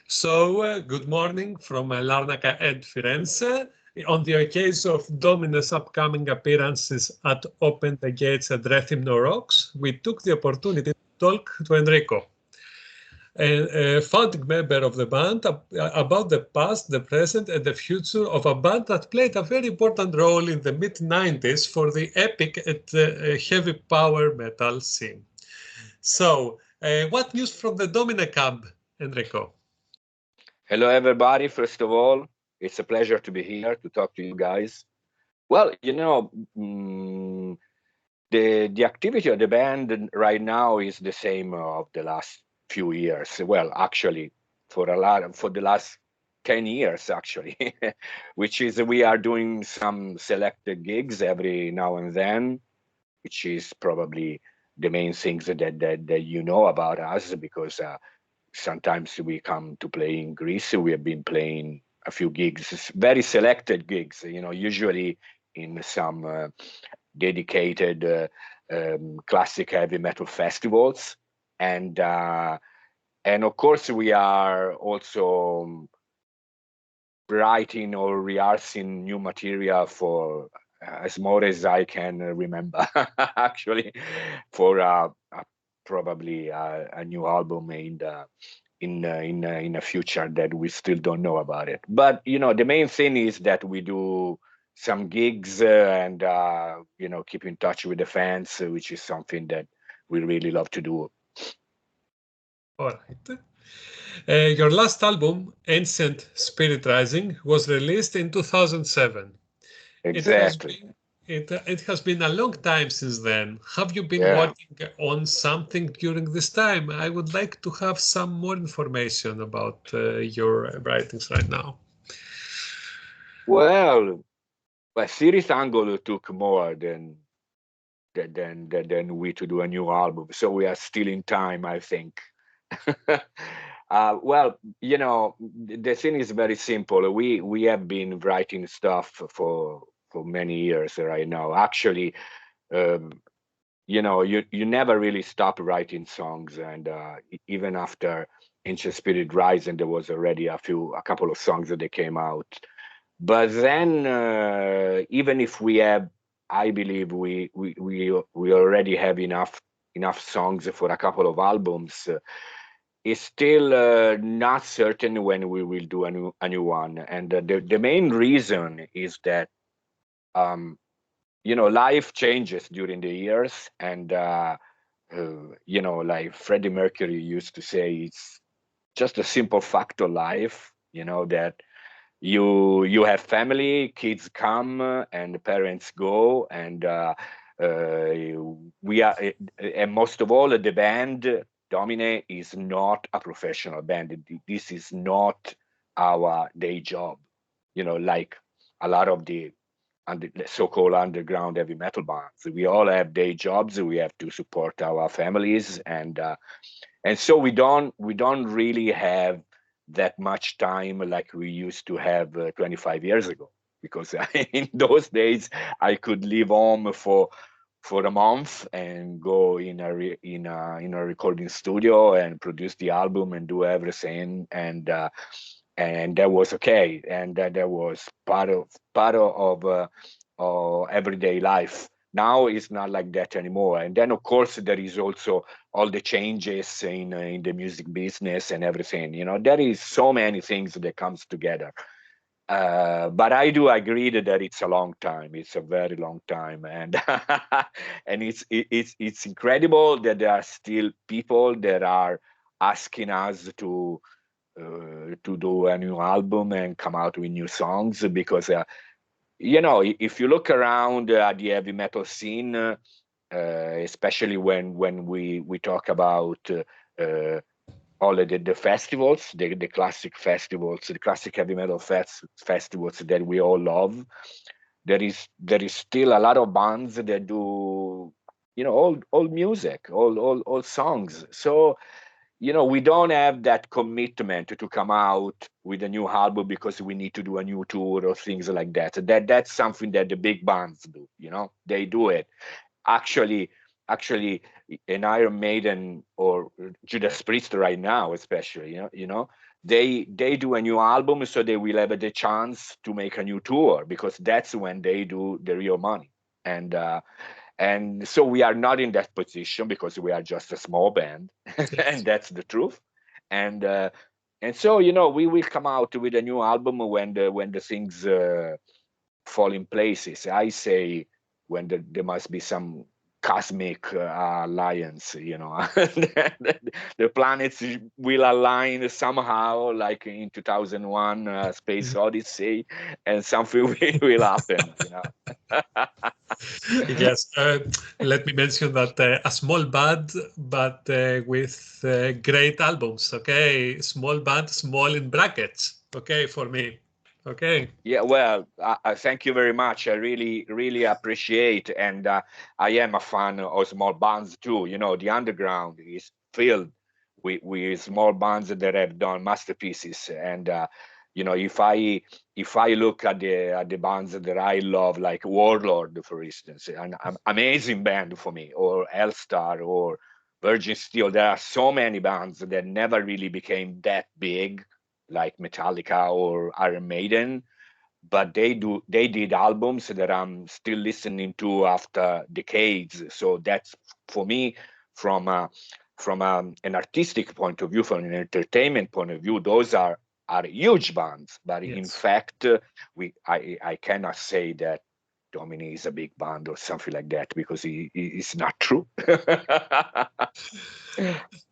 So, good morning from Larnaca and Firenze. On the occasion of Domine's upcoming appearances at Open the Gates and Rhythm No Rocks, we took the opportunity to talk to Enrico, a founding member of the band, about the past, the present, and the future of a band that played a very important role in the mid-90s for the epic and heavy power metal scene. So, what news from the Domine camp, Enrico? Hello, everybody. First of all, it's a pleasure to be here to talk to you guys. Well, the activity of the band right now is the same of the last few years. Well, actually, for the last 10 years, actually, which is we are doing some selected gigs every now and then, which is probably the main things that you know about us, because sometimes we come to play in Greece. We have been playing a few gigs, very selected gigs, usually in some dedicated classic heavy metal festivals. And of course, we are also writing or rehearsing new material for as more as I can remember, actually, for probably a new album in the future that we still don't know about it. But the main thing is that we do some gigs and keep in touch with the fans, which is something that we really love to do. All right. Your last album, Ancient Spirit Rising, was released in 2007. Exactly. It has been a long time since then. Have you been working on something during this time? I would like to have some more information about your writings right now. Well, Series Angle took more than we to do a new album, so we are still in time, I think. Well, the thing is very simple. We have been writing stuff for many years right now. Actually, you never really stop writing songs, and even after Ancient Spirit Rising, there was already a couple of songs that they came out. But then, even if we have, I believe we already have enough songs for a couple of albums. It's still not certain when we will do a new one, and the main reason is that life changes during the years, and like Freddie Mercury used to say, it's just a simple fact of life. That you have family, kids come and the parents go, and we are, and most of all, the band Domine is not a professional band. This is not our day job, like a lot of the so-called underground heavy metal bands. We all have day jobs. We have to support our families, and so we don't really have that much time like we used to have 25 years ago, because in those days I could leave home for a month and go in a recording studio and produce the album and do everything, and that was okay, and that was part of everyday life. Now it's not like that anymore. And then of course there is also all the changes in the music business and everything. There is so many things that comes together. But I do agree that it's a long time. It's a very long time, and and it's incredible that there are still people that are asking us to do a new album and come out with new songs, because if you look around the heavy metal scene, especially when we talk about all the festivals, the classic festivals, the classic heavy metal festivals that we all love, there is still a lot of bands that do old music, old songs. So we don't have that commitment to come out with a new album because we need to do a new tour or things like that. That's something that the big bands do. They do it. Actually, actually an Iron Maiden or Judas Priest right now, especially, they do a new album, so they will have the chance to make a new tour, because that's when they do the real money. And so we are not in that position, because we are just a small band. Yes. And that's the truth. And so, we will come out with a new album when the things fall in places. I say when there must be some cosmic alliance, the planets will align somehow, like in 2001 Space Odyssey, and something will happen. Yes, let me mention that a small band, but with great albums. Okay, small band, small in brackets. Okay, for me. Okay. Yeah, well, thank you very much. I really, really appreciate, and I am a fan of small bands too. The underground is filled with small bands that have done masterpieces, and if I look at the bands that I love, like Warlord, for instance, an amazing band for me, or Elstar, or Virgin Steel. There are so many bands that never really became that big, like Metallica or Iron Maiden, but they did albums that I'm still listening to after decades. So that's, for me, from an artistic point of view, from an entertainment point of view, those are huge bands. But yes, in fact, I cannot say that Domine is a big band or something like that, because it's not true.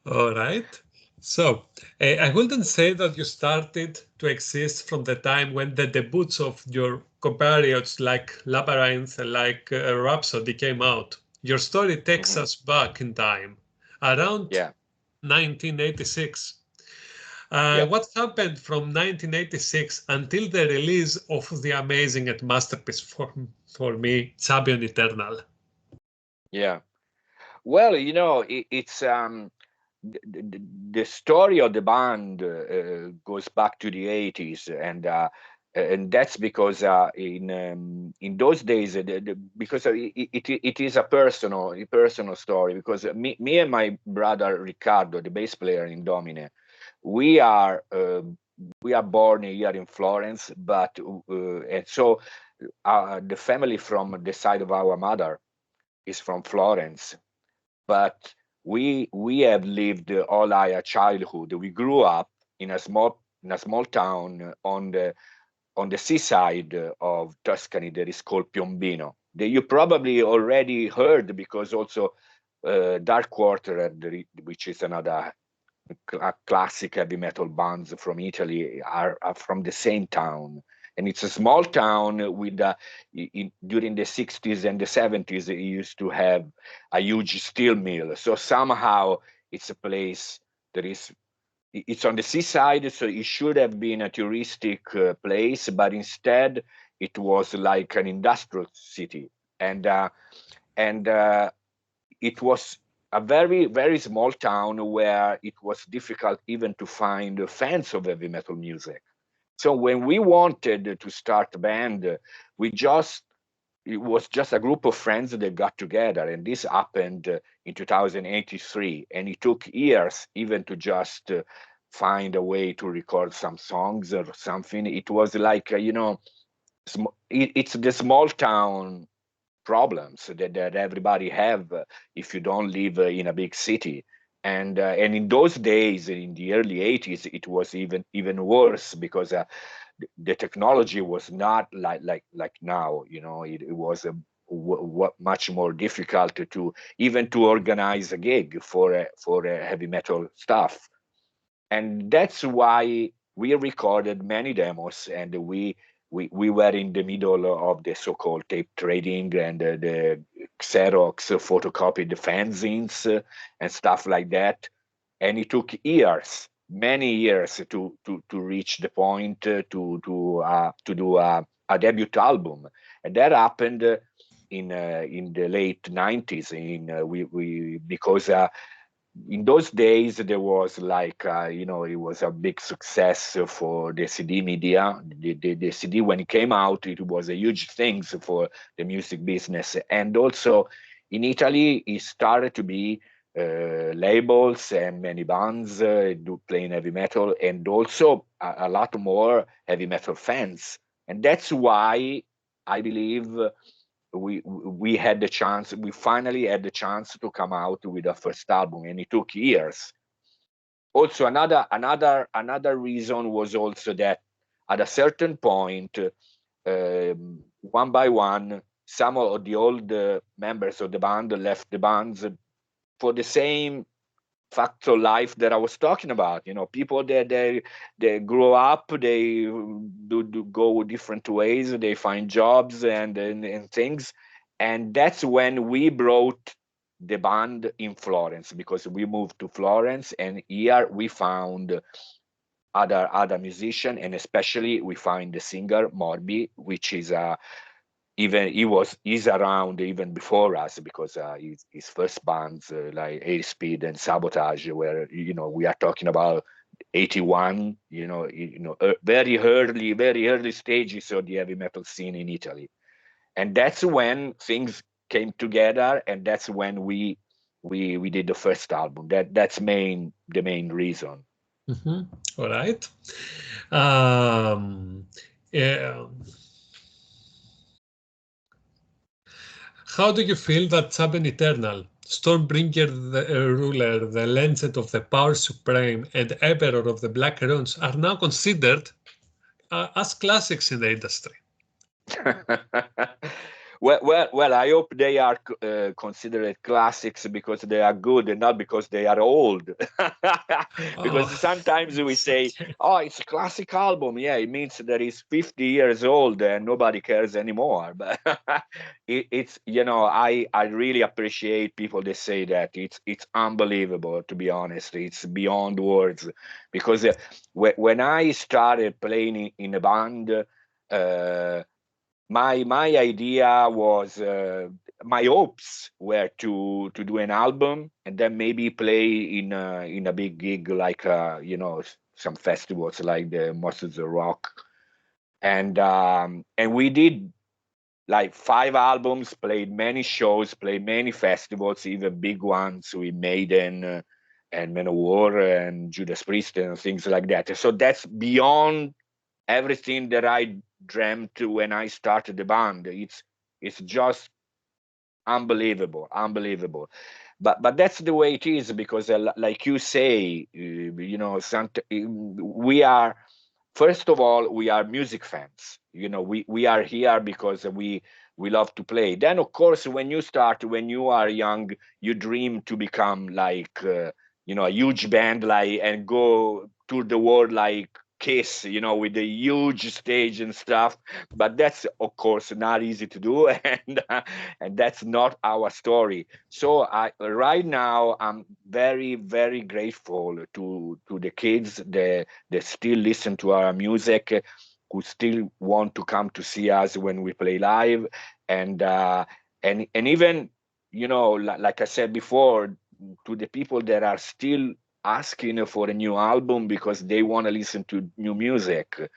All right. So I wouldn't say that you started to exist from the time when the debuts of your compatriots like Labyrinth and like Rhapsody came out. Your story takes us back in time, around 1986. What happened from 1986 until the release of the amazing and masterpiece for me, Champion Eternal? Yeah. Well, it's the story of the band goes back to the 80s, and that's because in those days, because it is a personal story, because me and my brother Riccardo, the bass player in Domine, we are born here in Florence, but and so the family from the side of our mother is from Florence, but we have lived all our childhood. We grew up in a small town on the seaside of Tuscany that is called Piombino. That you probably already heard, because also Dark Quarter, which is another classic heavy metal bands from Italy, are from the same town. And it's a small town with during the 60s and the 70s, it used to have a huge steel mill. So somehow it's a place that it's on the seaside, so it should have been a touristic place, but instead it was like an industrial city. And it was a very, very small town where it was difficult even to find fans of heavy metal music. So when we wanted to start a band, it was just a group of friends that got together, and this happened in 2083, and it took years even to just find a way to record some songs or something. It was like, it's the small town problems that everybody have if you don't live in a big city. And in those days, in the early 80s, it was even worse, because the technology was not like now. It was much more difficult to organize a gig for heavy metal stuff. And that's why we recorded many demos, and we were in the middle of the so-called tape trading and the Xerox photocopied fanzines and stuff like that. And it took years, many years, to reach the point to do a debut album. And that happened in the late 90s. Because in those days, there was like, it was a big success for the CD media. The CD, when it came out, it was a huge thing for the music business. And also, in Italy, it started to be labels and many bands do playing heavy metal, and also a lot more heavy metal fans. And that's why I believe we had the chance, we finally had the chance to come out with our first album, and it took years. Also, another reason was also that at a certain point, one by one, some of the old members of the band left the bands for the same factor life that I was talking about. You know, people that they grow up, they do go different ways, they find jobs and things, and that's when we brought the band in Florence, because we moved to Florence, and here we found other musician, and especially we find the singer Morbi, which is he's around even before us, because his first bands like Airspeed and Sabotage, where we are talking about 81, very early stages of the heavy metal scene in Italy, and that's when things came together, and that's when we did the first album. That's the main reason. Mm-hmm. All right. Yeah. How do you feel that Sabin Eternal, Stormbringer the Ruler, the Lancet of the Power Supreme, and Emperor of the Black Runes are now considered as classics in the industry? Well, I hope they are considered classics because they are good and not because they are old. Because sometimes we say, "Oh, it's a classic album." Yeah, it means that it's 50 years old and nobody cares anymore. But it's I really appreciate people that say that. It's unbelievable, to be honest. It's beyond words, because when I started playing in a band. My idea was, my hopes were to do an album and then maybe play in a big gig, like some festivals like the Monsters of Rock, and we did like 5 albums, played many shows, played many festivals, even big ones with Maiden and Manowar and Judas Priest and things like that. So that's beyond everything that I dreamt when I started the band. It's just unbelievable. But that's the way it is, because like you say, we are, first of all, we are music fans. We are here because we love to play. Then, of course, when you are young, you dream to become like a huge band, like, and go tour the world like Kiss, with the huge stage and stuff. But that's, of course, not easy to do, and that's not our story. So right now I'm very, very grateful to the kids that still listen to our music, who still want to come to see us when we play live, and even, like I said before, to the people that are still asking for a new album because they want to listen to new music.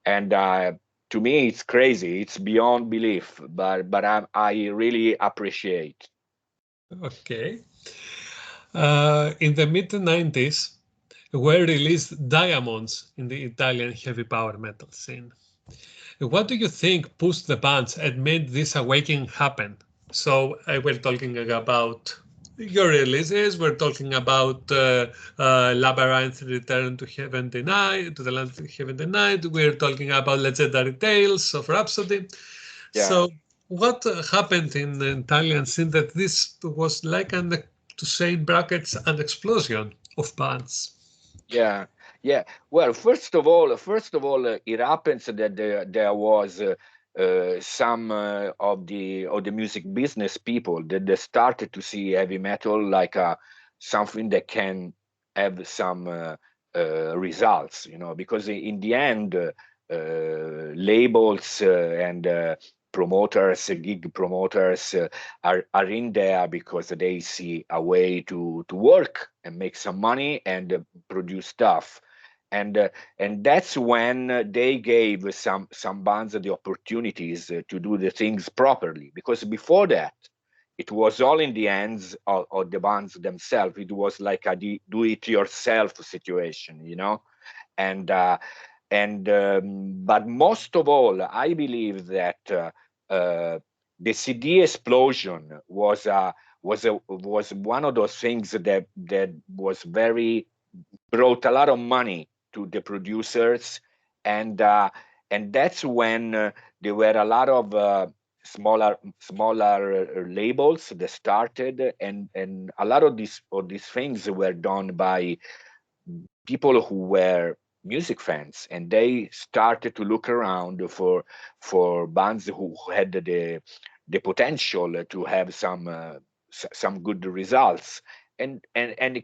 And to me, it's crazy. It's beyond belief, but I really appreciate. Okay. In the mid-90s, were released Diamonds in the Italian heavy power metal scene. What do you think pushed the bands and made this awakening happen? So we're talking about your releases. We're talking about Labyrinth Return to Heaven Denied, to the Land of Heaven Denied. We're talking about Legendary Tales of Rhapsody. Yeah. So what happened in the Italian scene that this was like, to say in brackets, an explosion of bands? Yeah. Well, first of all, it happens that there was some of the music business people that they started to see heavy metal like something that can have some results, because in the end, labels and promoters, gig promoters, are in there because they see a way to work and make some money and produce stuff. And that's when they gave some bands the opportunities to do the things properly, because before that, it was all in the hands of the bands themselves. It was like a do-it-yourself situation, you know, but most of all, I believe that the CD explosion was one of those things that was brought a lot of money to the producers, and that's when there were a lot of smaller labels that started, and a lot of these things were done by people who were music fans, and they started to look around for bands who had the potential to have some good results. And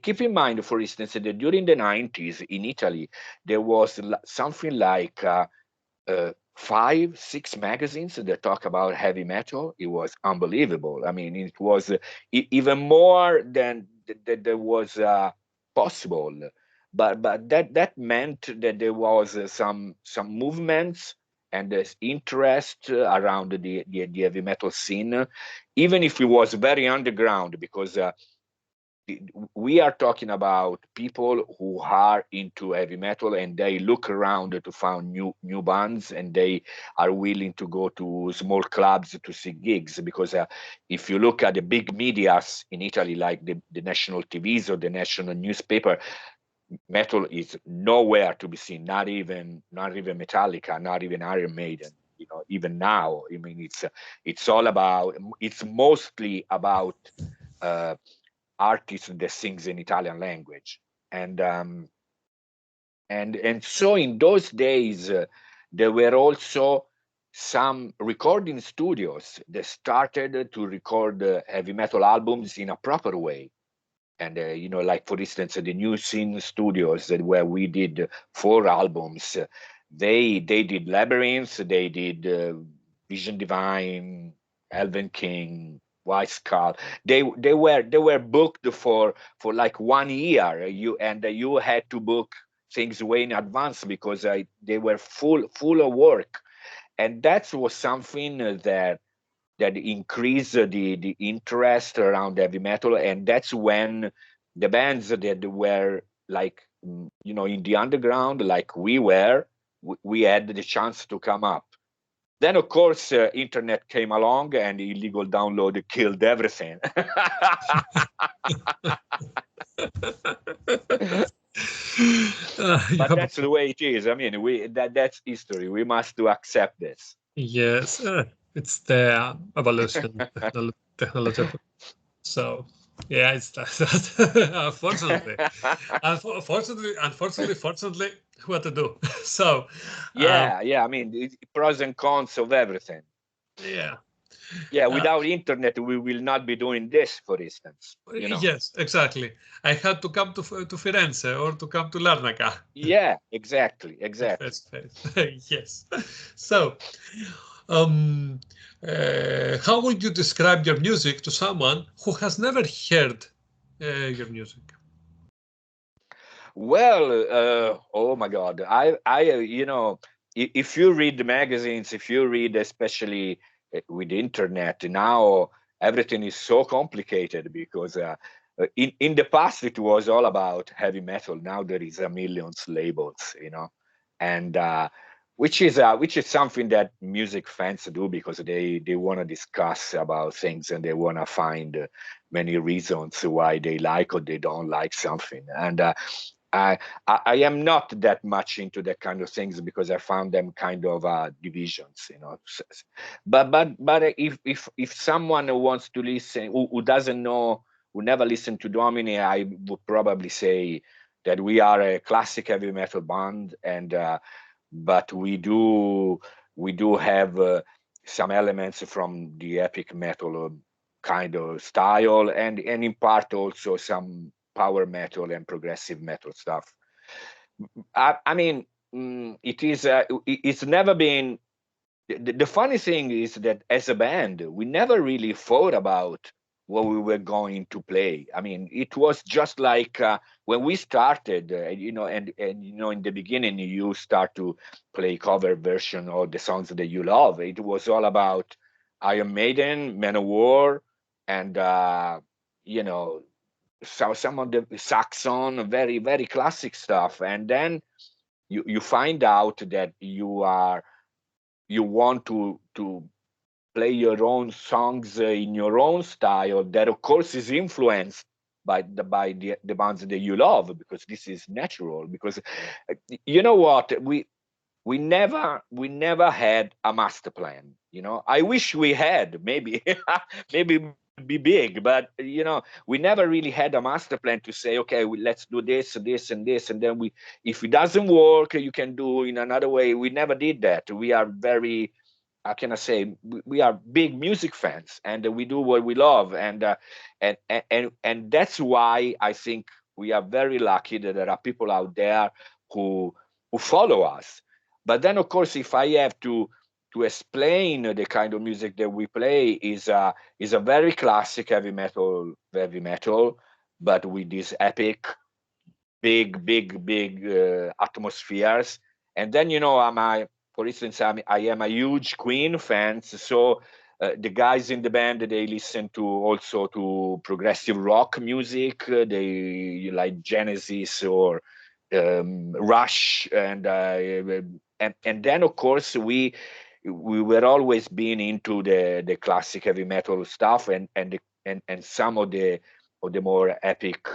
keep in mind, for instance, that during the 90s in Italy, there was something like 5-6 magazines that talk about heavy metal. It was unbelievable. I mean, it was even more than there was possible. But that meant that there was some movements and there's interest around the heavy metal scene, even if it was very underground, because we are talking about people who are into heavy metal, and they look around to find new bands, and they are willing to go to small clubs to see gigs, because if you look at the big medias in Italy, like the national TVs or the national newspaper, metal is nowhere to be seen, not even Metallica, not even Iron Maiden, you know, even now. I mean, it's mostly about artists that sings in Italian language, and so in those days there were also some recording studios that started to record heavy metal albums in a proper way. And you know, like for instance, the New Scene Studios, where we did 4 albums, they did Labyrinth, they did Vision Divine, Elven King, White Skull. They were booked for like 1 year. You had to book things way in advance, because they were full of work, and that was something that increased the interest around heavy metal. And that's when the bands that were like, you know, in the underground, like we had the chance to come up. Then, of course, internet came along, and illegal download killed everything. But that's the way it is. I mean, that's history. We must accept this. Yes, it's the evolution technology. So yeah, it's that. Unfortunately, what to do? So yeah. I mean, pros and cons of everything. Yeah, without internet, we will not be doing this, for instance. You know? Yes, exactly. I had to come to Firenze or to come to Larnaca. Yeah, exactly. Yes. So, how would you describe your music to someone who has never heard your music? Well, oh my God, I you know, if you read the magazines, if you read, especially with the internet now, everything is so complicated, because in the past it was all about heavy metal. Now there is a millions labels, you know, and which is something that music fans do, because they want to discuss about things, and they want to find many reasons why they like or they don't like something. And I am not that much into that kind of things, because I found them kind of divisions, you know. But if someone wants to listen, who doesn't know, who never listened to Domine, I would probably say that we are a classic heavy metal band, and but we do have some elements from the epic metal kind of style, and in part also some power metal and progressive metal stuff. I mean, it's never been. The funny thing is that as a band, we never really thought about what we were going to play. I mean, it was just like when we started, you know, and you know, in the beginning, you start to play cover version of the songs that you love. It was all about Iron Maiden, Man of War, and some of the saxon, very, very classic stuff. And then you find out that you want to play your own songs in your own style, that of course is influenced by the bands that you love, because this is natural. Because you know what, we never had a master plan. I wish we had, maybe maybe it would be big, but we never really had a master plan to say, okay, let's do this and this, and then if it doesn't work, you can do in another way. We never did that. We are very, how can I say, we are big music fans, and we do what we love, and that's why I think we are very lucky that there are people out there who follow us. But then, of course, if I have to explain the kind of music that we play, is a very classic heavy metal, but with these epic, big atmospheres. And then, for instance, I am a huge Queen fan, so the guys in the band, they listen also to progressive rock music. They like Genesis or Rush, and then of course we were always being into the classic heavy metal stuff, and some of the more epic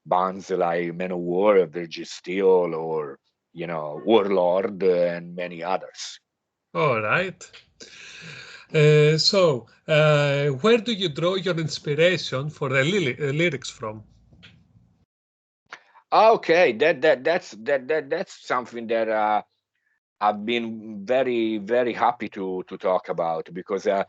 bands like Men of War, Virgin Steel, or Warlord, and many others. All right. So where do you draw your inspiration for the lyrics from? Okay, that's something that I've been very, very happy to talk about, because I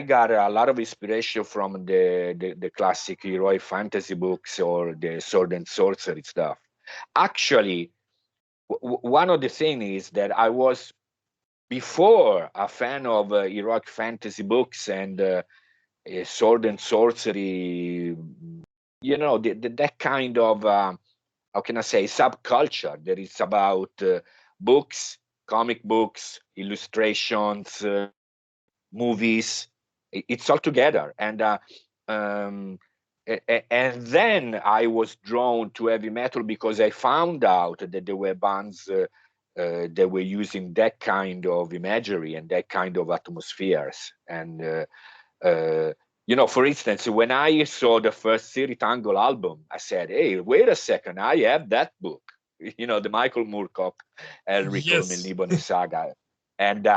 got a lot of inspiration from the classic heroic fantasy books, or the sword and sorcery stuff. Actually, one of the things is that I was before a fan of heroic fantasy books and sword and sorcery. That kind of how can I say, subculture that is about books, comic books, illustrations, movies. It's all together, and then I was drawn to heavy metal because I found out that there were bands that were using that kind of imagery and that kind of atmospheres. And for instance, when I saw the first Siritangle album, I said, "Hey, wait a second! I have that book." The Michael Moorcock, El Ritorno in Libano saga, and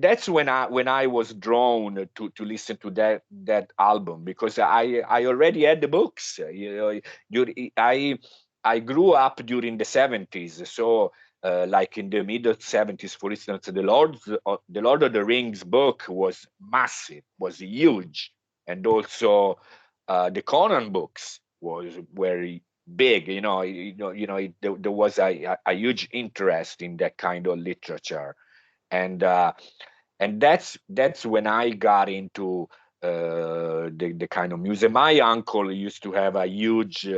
that's when I was drawn to listen to that album, because I already had the books. I grew up during the 70s, so like in the middle 70s, for instance, the Lord of the Rings book was massive, was huge, and also the Conan books was very big. There was a huge interest in that kind of literature, and that's when I got into the kind of music. My uncle used to have a huge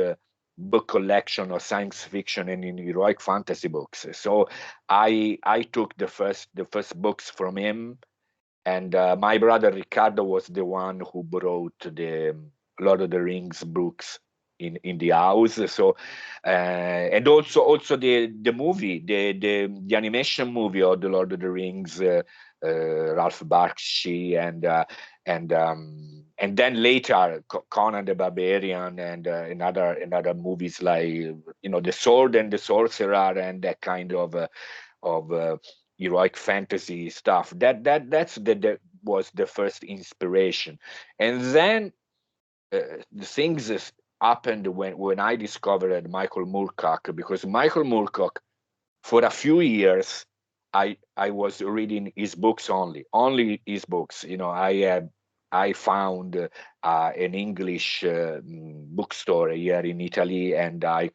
book collection of science fiction and heroic fantasy books, so I took the first books from him, and my brother Ricardo was the one who brought the Lord of the Rings books in the house. So and also the movie, the animation movie of the Lord of the Rings, Ralph Bakshi, and then later Conan the Barbarian, and another movies like The Sword and the Sorcerer, and that kind of heroic fantasy stuff. That was the first inspiration. And then the things happened when I discovered Michael Moorcock, because Michael Moorcock, for a few years, I was reading his books, only his books. I found an English bookstore here in Italy, and I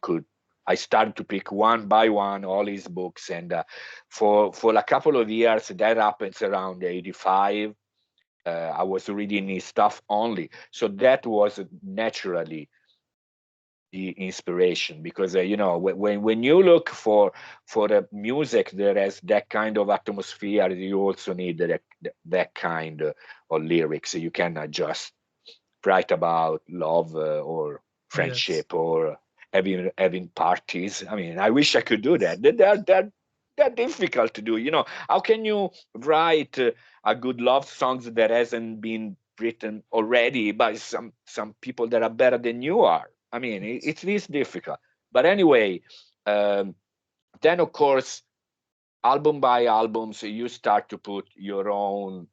started to pick one by one all his books, and for a couple of years, that happens around 85. I was reading his stuff only, so that was naturally the inspiration, because you know, when you look for the music that has that kind of atmosphere, you also need that kind of lyrics. You cannot just write about love or friendship or having parties. I mean, I wish I could do that. They're difficult to do. You know, how can you write a good love song that hasn't been written already by some people that are better than you are? I mean, it is difficult. But anyway, then of course, album by album, so you start to put your own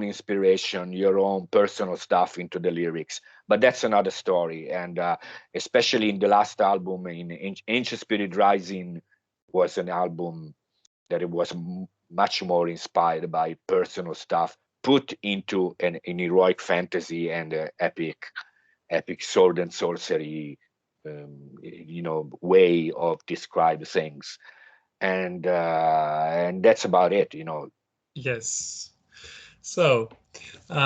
inspiration, your own personal stuff into the lyrics. But that's another story. And especially in the last album, in Ancient Spirit Rising, was an album that it was much more inspired by personal stuff put into an heroic fantasy and epic sword and sorcery, you know, way of describe things. And that's about it, you know. Yes. So, what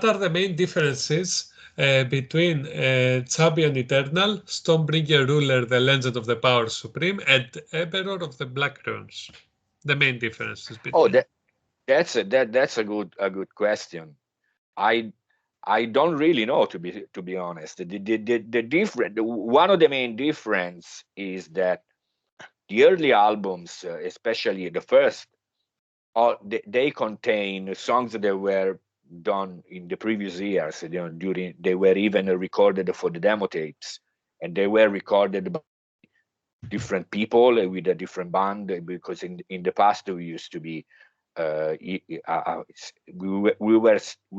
are the main differences between Champion Eternal, Stonebringer Ruler, the Legend of the Power Supreme, and Emperor of the Black Runes? The main differences between. Oh, that's a good question. I don't really know, to be honest. The different one of the main difference is that the early albums, especially the first, they contain songs that were done in the previous years. You know, they were even recorded for the demo tapes, and they were recorded by different people with a different band, because in the past we used to be we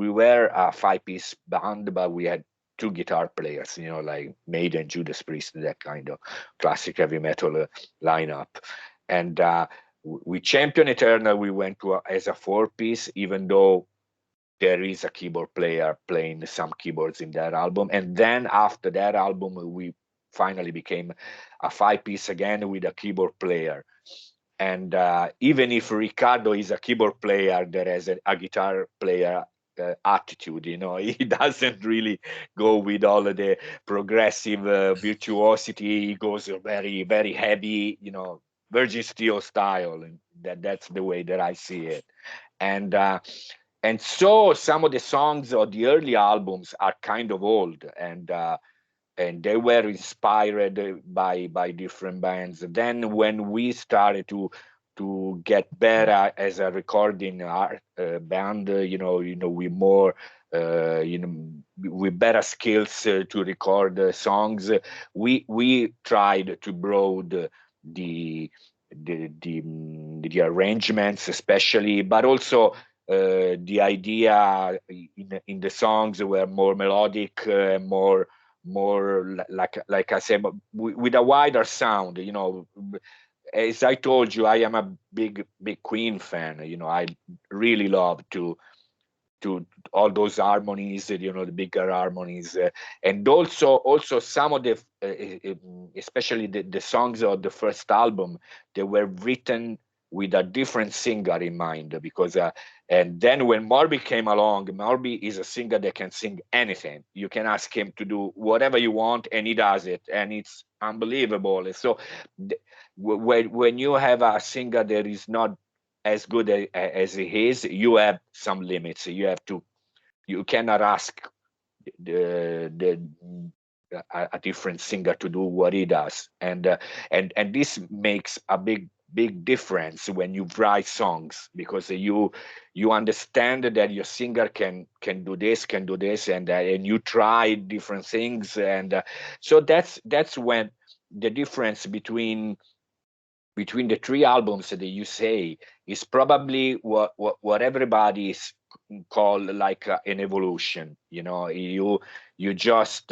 were a 5-piece band, but we had 2 guitar players, you know, like Maiden, Judas Priest, that kind of classic heavy metal lineup. And with Champion Eternal, we went to as a 4-piece, even though there is a keyboard player playing some keyboards in that album. And then after that album, we finally became a 5-piece again with a keyboard player. And even if Riccardo is a keyboard player that has a guitar player attitude, you know, he doesn't really go with all of the progressive virtuosity. He goes very, very heavy, you know, Virgin Steel style. And that's the way that I see it. And so some of the songs of the early albums are kind of old, and they were inspired by different bands. Then when we started to get better as a recording band, you know, with more, with better skills to record songs, we tried to broaden the arrangements, especially, but also the idea in the songs were more melodic, more like I said, with a wider sound. You know, as I told you, I am a big Queen fan. You know, I really love to all those harmonies, you know, the bigger harmonies, and also some of the especially the songs of the first album, they were written with a different singer in mind, because and then when Morby came along, Morby is a singer that can sing anything. You can ask him to do whatever you want and he does it, and it's unbelievable. And so when you have a singer that is not as good as he is, you have some limits. You cannot ask a different singer to do what he does, and this makes a big difference when you write songs, because you understand that your singer can do this, and you try different things, and so that's when the difference between the 3 albums that you say is probably what everybody is called like an evolution. You know, you just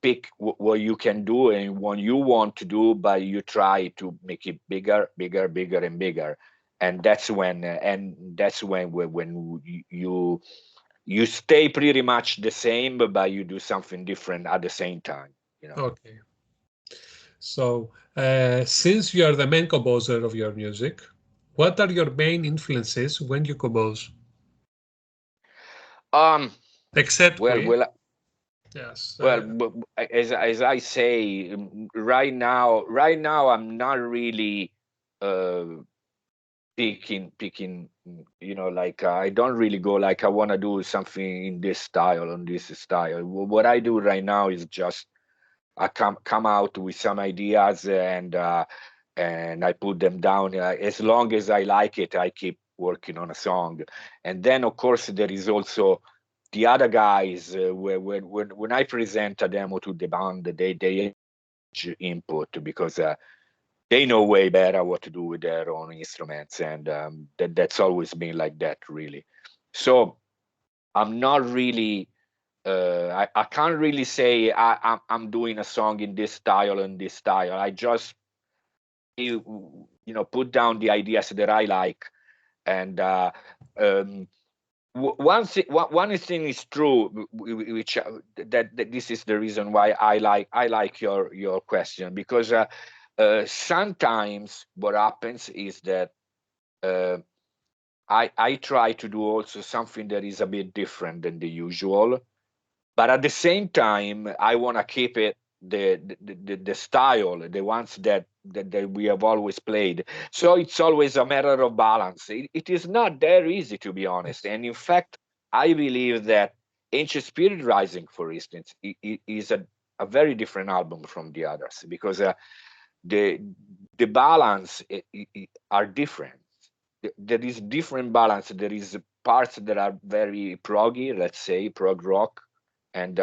pick what you can do and what you want to do, but you try to make it bigger and bigger. And that's when when you stay pretty much the same, but you do something different at the same time, you know. Okay. So since you are the main composer of your music, what are your main influences when you compose? Except yes. As I say, right now I'm not really picking. I don't really go like I want to do something in this style, on this style. What I do right now is just I come out with some ideas and I put them down. As long as I like it, I keep working on a song. And then, of course, there is also the other guys. When I present a demo to the band, they input because they know way better what to do with their own instruments, and that's always been like that, really. So I'm not really. I can't really say I'm doing a song in this style and this style. I just put down the ideas that I like, and one thing is true, which that this is the reason why I like your question, because sometimes what happens is that I try to do also something that is a bit different than the usual, but at the same time I want to keep it the style, the ones that we have always played. So it's always a matter of balance. It is not that easy, to be honest. And in fact, I believe that Ancient Spirit Rising, for instance, is a very different album from the others, because the balance are different. There is different balance. There is parts that are very proggy, let's say prog rock, and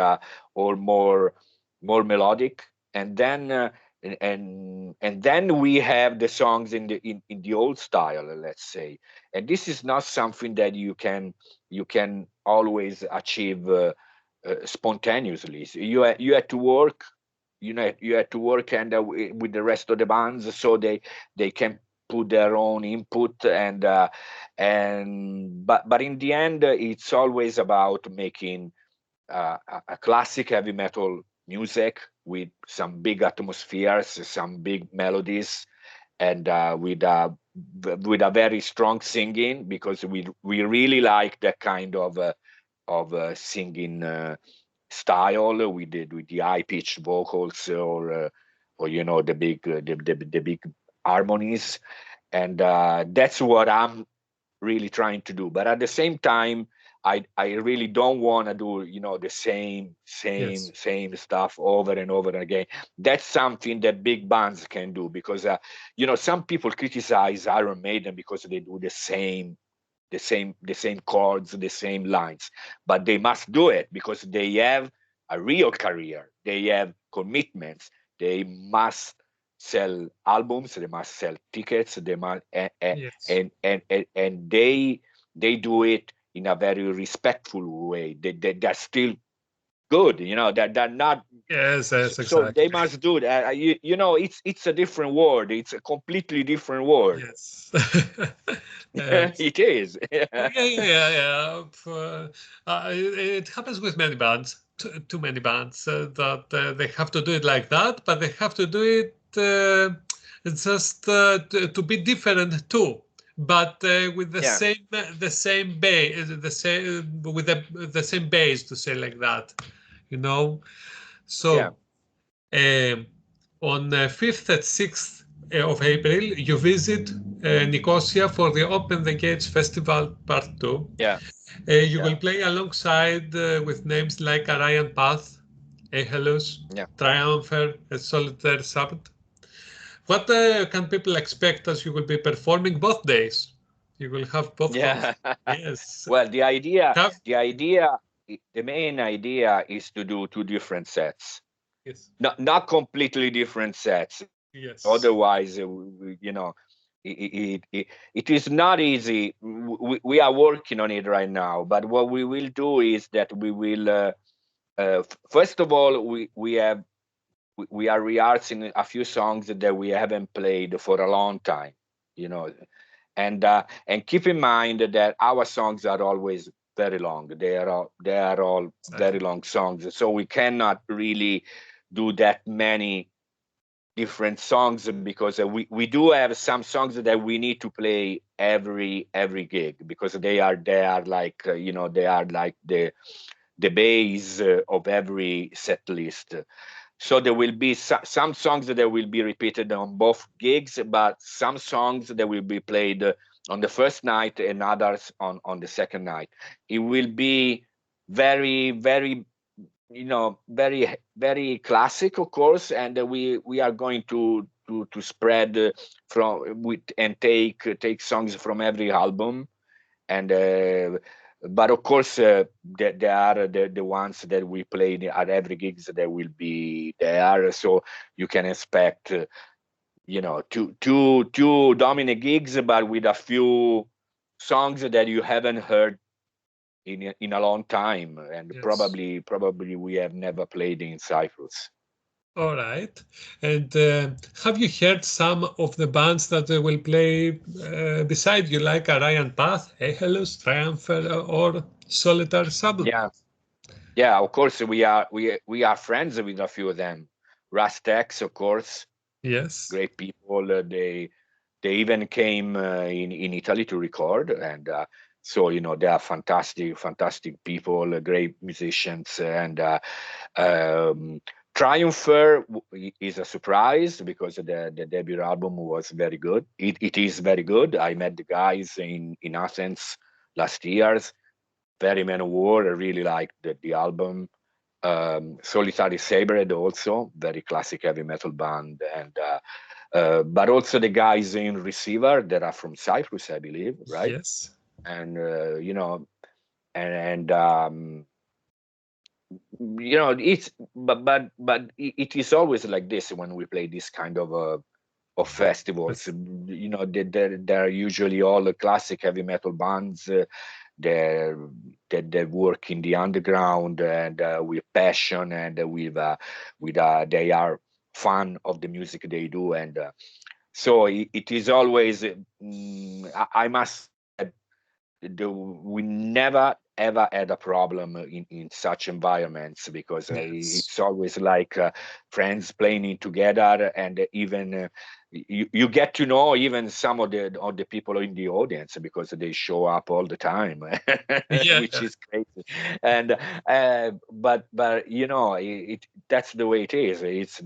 or more melodic, and then and then we have the songs in the old style, let's say. And this is not something that you can always achieve spontaneously. So you had to work, you had to work and with the rest of the bands, so they can put their own input, and but in the end it's always about making a classic heavy metal music with some big atmospheres, some big melodies, and with a very strong singing, because we really like that kind of singing style with the high pitched vocals, or the big harmonies, and that's what I'm really trying to do. But at the same time, I really don't want to do the same stuff over and over again. That's something that big bands can do, because some people criticize Iron Maiden because they do the same chords, the same lines, but they must do it because they have a real career, they have commitments, they must sell albums, they must sell tickets, they must and they do it in a very respectful way. They're still good, they're not. Yes, exactly. So they must do that. It's a different world. It's a completely different world. Yes. It is. Yeah. It happens with many bands, too many bands, that they have to do it like that, but they have to do it just to be different too, but with the same base, with the same base, to say like that, So on 5th and 6th of April, you visit Nicosia for the Open the Gates Festival Part 2. You will play alongside with names like Arian Path, Ahelus, Triumpher, and Solitaire Sabbath. What can people expect as you will be performing both days? You will have both. Yes. Well, the main idea is to do 2 different sets. Yes. Not completely different sets. Yes. Otherwise, it is not easy. We are working on it right now. But what we will do is that we will, first of all, we are rehearsing a few songs that we haven't played for a long time, and keep in mind that our songs are always very long. They are all very long songs, so we cannot really do that many different songs, because we do have some songs that we need to play every gig, because they are like they are like the base of every set list. So there will be some songs that will be repeated on both gigs, but some songs that will be played on the first night and others on the second night. It will be very, very, very, very classic, of course, and we are going to spread and take songs from every album, and but of course there are the ones that we play at every gigs that will be there, so you can expect two Domine gigs, but with a few songs that you haven't heard in a long time, and Yes. probably we have never played in Cyprus. All right. And have you heard some of the bands that will play beside you, like Ryan Path, Ehelus, Triumpher, or Solitary Supplement? Yeah. Of course, we are friends with a few of them. Rastex, of course. Yes. Great people. They even came in Italy to record, and so they are fantastic people, great musicians, and Triumpher is a surprise because the debut album was very good. It is very good. I met the guys in Athens last year. Very Man of War. I really liked the album. Solitary Sabred also, very classic heavy metal band, and but also the guys in Receiver that are from Cyprus, I believe, right? Yes. And it's but it is always like this when we play this kind of festivals. They're usually all the classic heavy metal bands that work in the underground and with passion and with they are fan of the music they do, and so it is always I must we never ever had a problem in such environments, because it's always like friends playing together, and even you get to know even some of the people in the audience because they show up all the time, which is crazy. And but that's the way it is. It's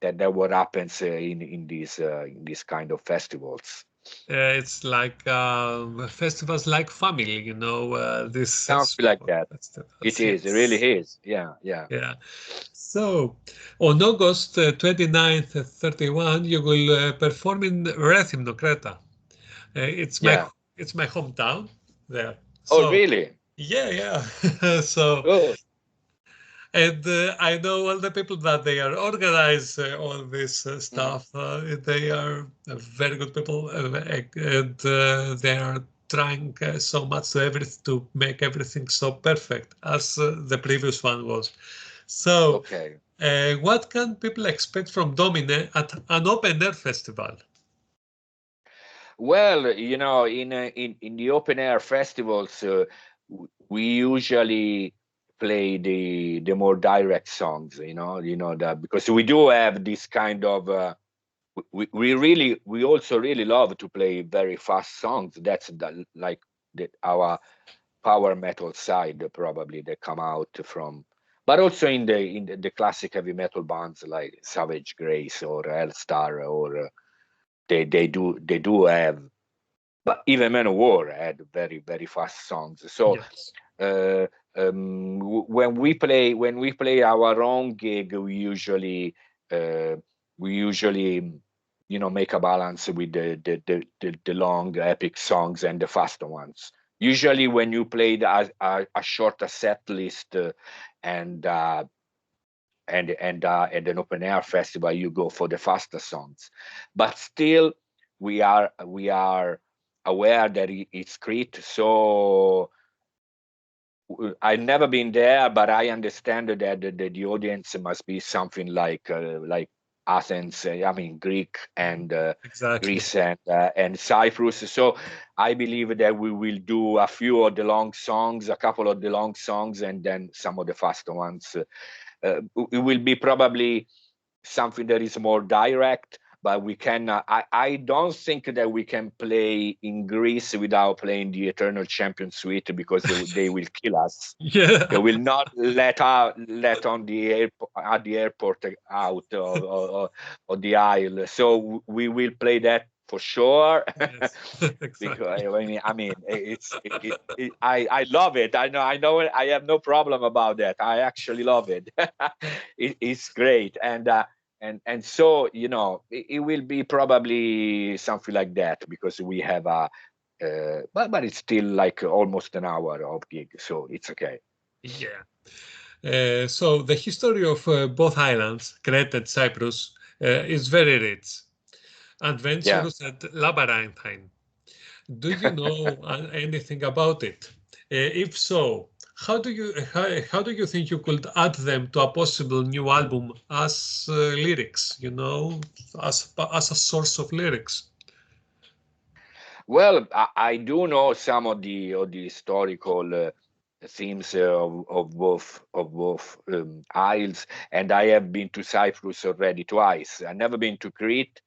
that what happens in these kind of festivals. It's like festivals like family, this Sounds like that. It is. It really is. Yeah. So on August 29th, 31, you will perform in Rethymno, Creta. It's my hometown there. So, oh, really? Yeah. So, oh. And I know all the people that they are organize all this stuff. They are very good people, and they are trying so much to make everything so perfect as the previous one was. So, what can people expect from Domine at an open air festival? Well, in the open air festivals, we usually play the more direct songs, that because we do have this kind of we also really love to play very fast songs. That's our power metal side, probably, that come out from, but also in the classic heavy metal bands like Savage Grace or Hellstar, or they do have, but even Man of War had very, very fast songs. So when we play our own gig, we usually make a balance with the long epic songs and the faster ones. Usually when you play a shorter set list and at an open air festival, you go for the faster songs, but still we are aware that it's Crete, so I've never been there, but I understand that the audience must be something like Athens, Greek and Greece and Cyprus. So I believe that we will do a few of the long songs, a couple of the long songs, and then some of the faster ones. It will be probably something that is more direct, we cannot. I don't think that we can play in Greece without playing the Eternal Champion Suite, because they will kill us. Yeah. They will not let on the airport out of the aisle. So we will play that for sure. Yes, exactly. Because I love it. I know it. I have no problem about that. I actually love it. It's great. And so, you know, it will be probably something like that, because we have but it's still like almost an hour of gig, so it's okay. Yeah. So the history of both islands, Crete and Cyprus, is very rich, adventurous and labyrinthine. Do you know anything about it? If so, how do you think you could add them to a possible new album as lyrics? You know, as a source of lyrics. Well, I do know some of the historical themes of both isles, and I have been to Cyprus already twice. I've never been to Crete,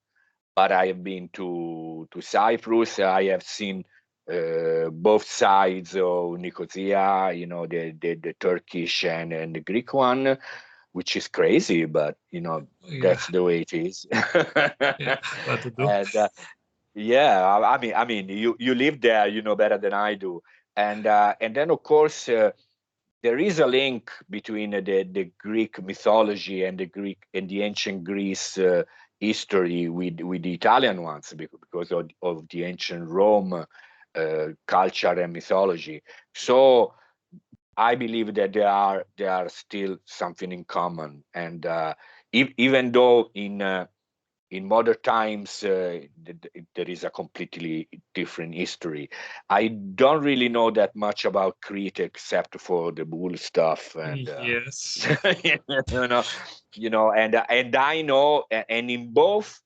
but I have been to Cyprus. I have seen both sides of Nicosia, you know, the Turkish and the Greek one, which is crazy, but you know, that's the way it is. Yeah, what to do? And yeah, I mean, you live there, you know better than I do, and then of course there is a link between the Greek mythology and the ancient Greece history with the Italian ones, because of the ancient Rome culture and mythology. So I believe that there are still something in common, and even though in modern times there is a completely different history. I don't really know that much about Crete except for the bull stuff, and Yes. you know, and I know, and in both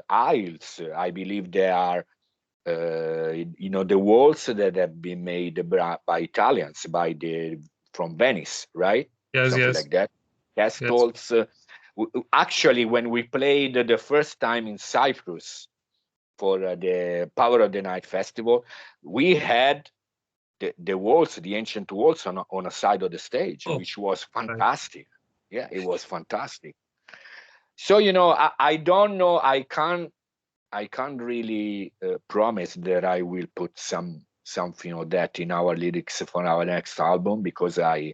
isles, I believe there are you know, the walls that have been made by Italians, from Venice, right? Yes, Something yes. like that. Yes. Castles. Actually, when we played the first time in Cyprus for the Power of the Night festival, we had the walls, the ancient walls, on a side of the stage, which was fantastic. Yeah, it was fantastic. So, you know, I don't know. I can't really promise that I will put something of that in our lyrics for our next album, because I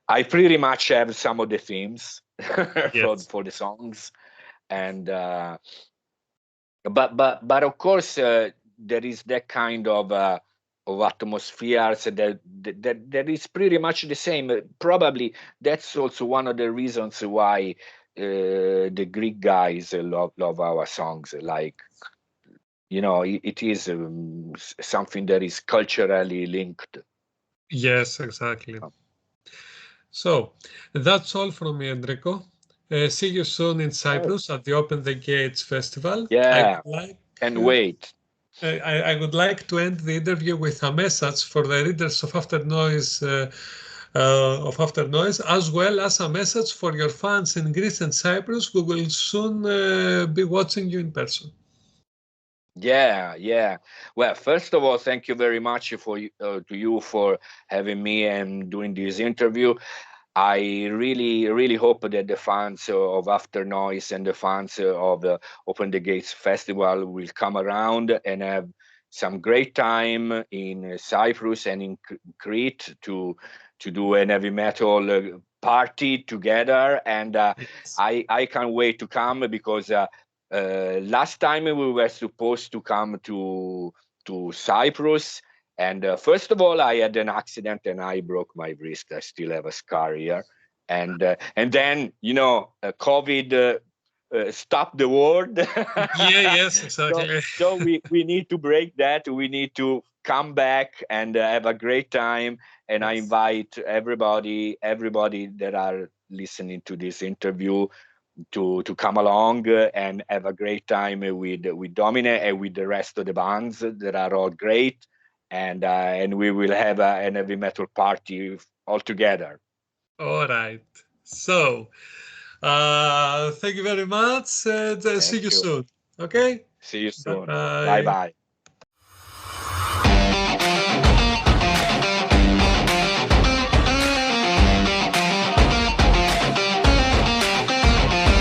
pretty much have some of the themes for the songs, and but of course there is that kind of atmosphere, so that is pretty much the same. Probably that's also one of the reasons why the Greek guys love our songs. Like, you know, it is something that is culturally linked. Yes, exactly. So that's all from me, Enrico. See you soon in Cyprus at the Open the Gates Festival. Yeah, and wait. I would like to end the interview with a message for the readers of Afternoiz, as well as a message for your fans in Greece and Cyprus who will soon be watching you in person. Yeah. Well, first of all, thank you very much to you for having me and doing this interview. I really hope that the fans of Afternoiz and the fans of the Open the Gates Festival will come around and have some great time in Cyprus and in Crete to do an heavy metal party together. And I can't wait to come, because last time we were supposed to come to Cyprus, and first of all, I had an accident and I broke my wrist. I still have a scar here, and then, you know, COVID stopped the world. Yes, exactly. So we need to break that. We need to come back and have a great time. And I invite everybody that are listening to this interview to come along and have a great time with Domine and with the rest of the bands that are all great, and we will have an heavy metal party all together. All right. So Thank you very much. And see you soon. Okay. See you soon. Bye. Bye bye.